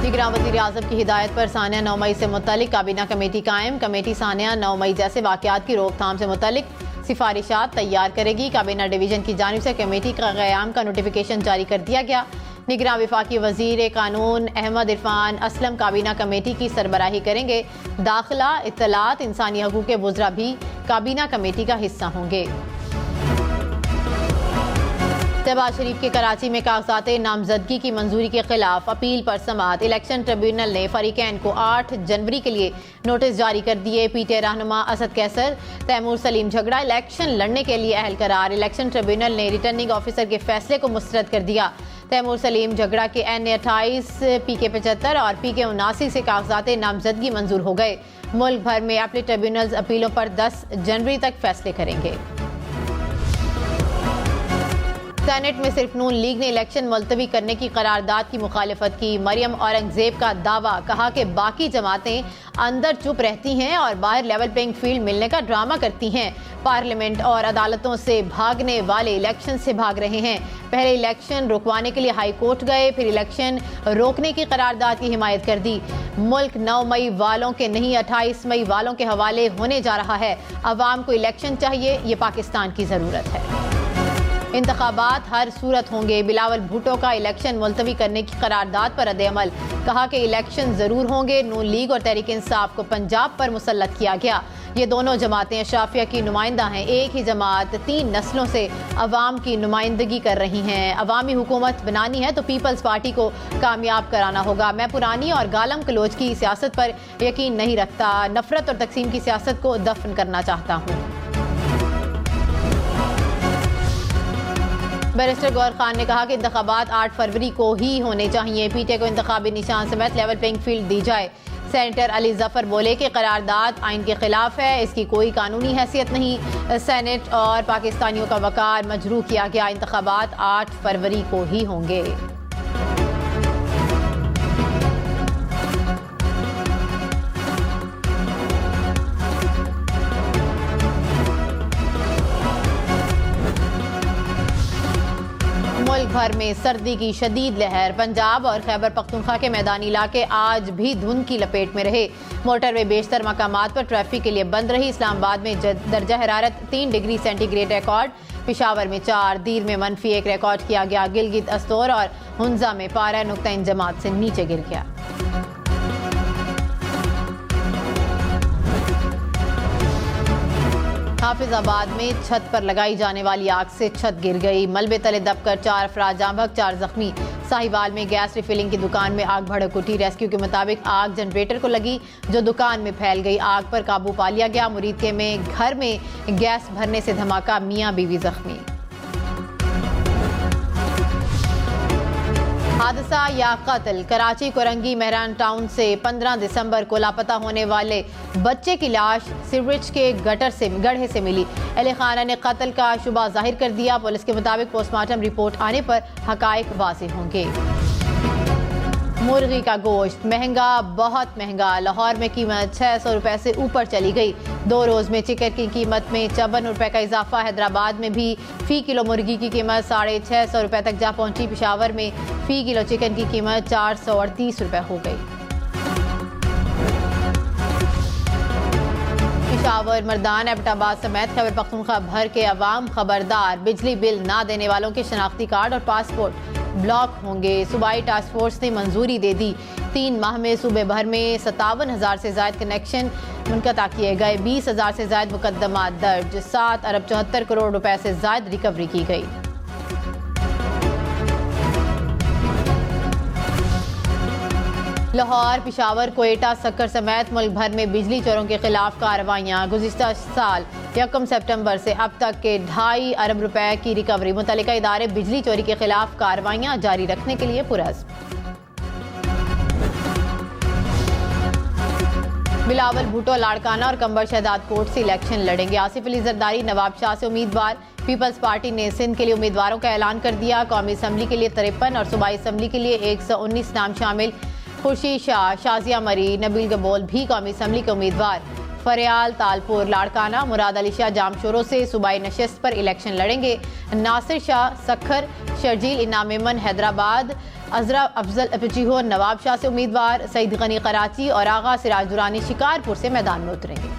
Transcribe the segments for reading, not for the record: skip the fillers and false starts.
निगरान वज़ीर आज़म की हिदायत पर सानिया 9 मई से मुतल्लिक काबीना कमेटी कायम। कमेटी सानिया 9 मई जैसे वाक़यात की रोकथाम से मुतल्लिक सिफारिशात तैयार करेगी। काबीना डिवीज़न की जानिब से कमेटी का क़याम का नोटिफिकेशन जारी कर दिया गया। निगरान वफाकी वज़ीर कानून अहमद इरफान असलम काबीना कमेटी की सरबराही करेंगे। दाखिला, इत्तलात, इंसानी हकूक़ के वज़रा भी काबीना कमेटी का हिस्सा होंगे। शहबाज शरीफ के कराची में कागजात नामजदगी की मंजूरी के खिलाफ अपील पर समाअत। इलेक्शन ट्रिब्यूनल ने फरीकैन को 8 जनवरी के लिए नोटिस जारी कर दिए। पीटीआई रहनुमा असद कैसर, तैमूर सलीम झगड़ा इलेक्शन लड़ने के लिए अहल करार। इलेक्शन ट्रिब्यूनल ने रिटर्निंग ऑफिसर के फैसले को मुस्तरद कर दिया। तैमूर सलीम झगड़ा के NA-28, PK 75 और PK 79 से कागजात नामजदगी मंजूर हो गए। मुल्क भर में अपील ट्रिब्यूनल्स अपीलों पर 10 जनवरी तक फैसले करेंगे। सेनेट में सिर्फ नून लीग ने इलेक्शन मुलतवी करने की करारदाद की मुखालिफत की। मरियम औरंगजेब का दावा, कहा कि बाकी जमातें अंदर चुप रहती हैं और बाहर लेवल प्लेइंग फील्ड मिलने का ड्रामा करती हैं। पार्लियामेंट और अदालतों से भागने वाले इलेक्शन से भाग रहे हैं। पहले इलेक्शन रुकवाने के लिए हाई कोर्ट गए, फिर इलेक्शन रोकने की करारदाद की हिमायत कर दी। मुल्क 9 मई वालों के नहीं 28 मई वालों के हवाले होने जा रहा है। अवाम को इलेक्शन चाहिए, ये पाकिस्तान की ज़रूरत है। इंतखाबात हर सूरत होंगे। बिलावल भुट्टो का इलेक्शन मुलतवी करने की करारदाद पर रद्द-ए-अमल, कहा कि इलेक्शन जरूर होंगे। नून लीग और तहरीक इंसाफ को पंजाब पर मुसल्लत किया गया। ये दोनों जमातें अशराफिया की नुमाइंदा हैं। एक ही जमात 3 नस्लों से अवाम की नुमाइंदगी कर रही हैं। अवामी हुकूमत बनानी है तो पीपल्स पार्टी को कामयाब कराना होगा। मैं पुरानी और गालम कलोच की सियासत पर यकीन नहीं रखता। नफरत और तकसीम की सियासत को दफन करना चाहता हूँ। बैरिस्टर गौहर खान ने कहा कि इंतखाबात 8 फरवरी को ही होने चाहिए। पीटीआई को इंतखाबी निशान समेत लेवल प्लेइंग फील्ड दी जाए। सेनेटर अली जफर बोले कि करारदाद आइन के खिलाफ है, इसकी कोई कानूनी हैसियत नहीं। सेनेट और पाकिस्तानियों का वकार मजरूह किया गया। इंतखाबात 8 फरवरी को ही होंगे। मुल्क भर में सर्दी की शदीद लहर। पंजाब और खैबर पख्तूनख्वा के मैदानी इलाके आज भी धुंध की लपेट में रहे। मोटरवे बेशतर मकामात पर ट्रैफिक के लिए बंद रही। इस्लामाबाद में दर्जा हरारत 3 डिग्री सेंटीग्रेड रिकॉर्ड, पिशावर में 4, दीर में -1 रिकॉर्ड किया गया। गिलगित अस्तोर और हुंजा में पारा नुक्ता इंजमात से नीचे गिर गया। हाफिजाबाद में छत पर लगाई जाने वाली आग से छत गिर गई। मलबे तले दबकर 4 अफराद जाँ बहक, 4 जख्मी। साहिवाल में गैस रिफिलिंग की दुकान में आग भड़क उठी। रेस्क्यू के मुताबिक आग जनरेटर को लगी जो दुकान में फैल गई। आग पर काबू पा लिया गया। मुरीदके में घर में गैस भरने से धमाका, मियां बीवी जख्मी। हादसा या कत्ल। कराची कोरंगी मेहरान टाउन से 15 दिसंबर को लापता होने वाले बच्चे की लाश सीवरेज के गड्ढे से मिली। अहले खाना ने कत्ल का शुबा जाहिर कर दिया। पुलिस के मुताबिक पोस्टमार्टम रिपोर्ट आने पर हकायक वाज़ेह होंगे। मुर्गी का गोश्त महंगा, बहुत महंगा। लाहौर में कीमत 600 रुपए से ऊपर चली गई। 2 रोज में चिकन की कीमत में 54 रुपए का इजाफा। हैदराबाद में भी फी किलो मुर्गी की कीमत 650 रुपए तक जा पहुंची। पिशावर में फी किलो चिकन की कीमत 438 रुपए हो गई। पिशावर, मर्दान, एबटाबाद समेत खैबर पख्तूनख्वा भर के अवाम खबरदार। बिजली बिल ना देने वालों के शनाख्ती कार्ड और पासपोर्ट ब्लॉक होंगे। सूबाई टास्क फोर्स ने मंजूरी दे दी। 3 माह में सूबे भर में 57,000 से ज्यादा कनेक्शन मुनक़ता किए गए। 20,000 से ज्यादा मुकदमात दर्ज। 7 अरब 74 करोड़ रुपए से ज्यादा रिकवरी की गई। लाहौर, पिशावर, कोयटा, सक्कर समेत मुल्क भर में बिजली चोरों के खिलाफ कार्रवाइयाँ। गुज़िश्ता साल 1 सितंबर से अब तक के 2.5 अरब रुपए की रिकवरी। मुतल्लिका इदारे बिजली चोरी के खिलाफ कार्रवाइयाँ जारी रखने के लिए पुरअज़्म। बिलावल भुट्टो लाड़काना और कंबर शहदाद कोट से इलेक्शन लड़ेंगे। आसिफ अली जरदारी नवाब शाह से उम्मीदवार। पीपल्स पार्टी ने सिंध के लिए उम्मीदवारों का ऐलान कर दिया। कौमी असम्बली के लिए 53 और सूबाई असम्बली के लिए 119 नाम शामिल। खुर्शीद शाह, शाजिया मरी, नबील गबोल भी कौमी असम्बली के उम्मीदवार। फरियाल, तालपुर, लाड़काना, मुराद अली शाह जामशोरों से सूबाई नशस्त पर इलेक्शन लड़ेंगे। नासिर शाह, सखर, शर्जील, इनाम मेमन, हैदराबाद, अजरा अफजल अपचीहो नवाब शाह से उम्मीदवार, सईद गनी कराची और आगा सिराज दुरानी शिकारपुर से मैदान में उतरेंगे।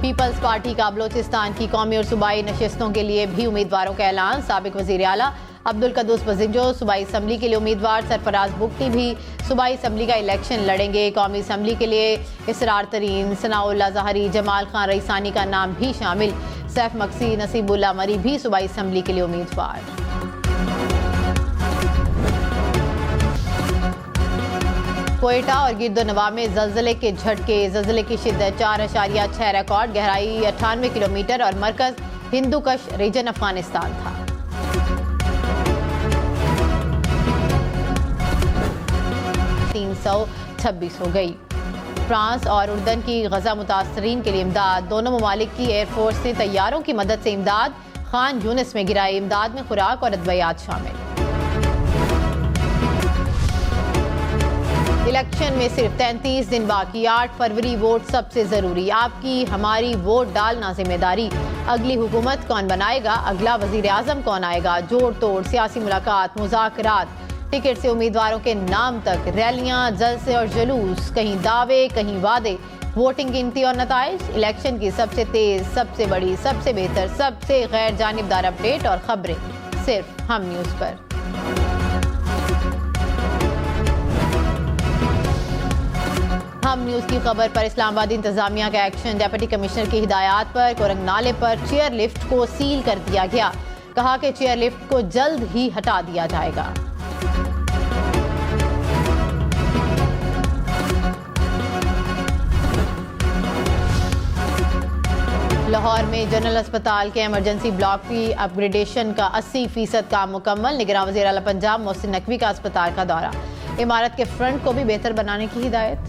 पीपल्स पार्टी का बलोचिस्तान की कौमी और सूबाई नशिस्तों के लिए भी उम्मीदवारों का ऐलान। साबिक वजीर आला अब्दुल कदूस बजिंजो सूबाई असम्बली के लिए उम्मीदवार, सरफराज बुगटी भी सूबाई असम्बली का इलेक्शन लड़ेंगे। कौमी असम्बली के लिए इसरार तरीन, सनाउल्लाह ज़हरी, जमाल खान रईसानी का नाम भी शामिल। सैफ मक्सी, नसीबुल्ला मरी भी सूबाई असम्बली के लिए उम्मीदवार। कोयटा और गिरदोनवा में ज़लज़ले के झटके। ज़लज़ले की शिद्दत 4.6 रिकॉर्ड, गहराई 98 किलोमीटर और मरकज हिंदुकश रीजन अफगानिस्तान था। $326 हो गई। फ्रांस और उर्दन की गजा मुतासरीन के लिए इमदाद। दोनों ममालिक की एयरफोर्स ने तैयारों की मदद से इमदाद खान यूनिस में गिराई। इमदाद में खुराक और अदवियात शामिल। इलेक्शन में सिर्फ 33 दिन बाकी। 8 फरवरी वोट सबसे जरूरी। आपकी हमारी वोट डालना जिम्मेदारी। अगली हुकूमत कौन बनाएगा, अगला वजीर आजम कौन आएगा, जोड़ तोड़ सियासी मुलाकात, मुज़ाकरात, टिकट से उम्मीदवारों के नाम तक, रैलियां, जलसे और जुलूस, कहीं दावे कहीं वादे, वोटिंग गिनती और नताइज। इलेक्शन की सबसे तेज, सबसे बड़ी, सबसे बेहतर, सबसे गैर जानिबदार अपडेट और खबरें सिर्फ हम न्यूज़ पर। हम न्यूज़ की खबर पर इस्लामाबाद इंतजामिया का एक्शन। डिप्टी कमिश्नर की हिदायत पर कोरंग नाले पर चेयर लिफ्ट को सील कर दिया गया। कहा कि चेयर लिफ्ट को जल्द ही हटा दिया जाएगा। लाहौर में जनरल अस्पताल के इमरजेंसी ब्लॉक की अपग्रेडेशन का 80% काम मुकम्मल। निगरान वज़ीर आला पंजाब मोहसिन नकवी का अस्पताल का दौरा। इमारत के फ्रंट को भी बेहतर बनाने की हिदायत।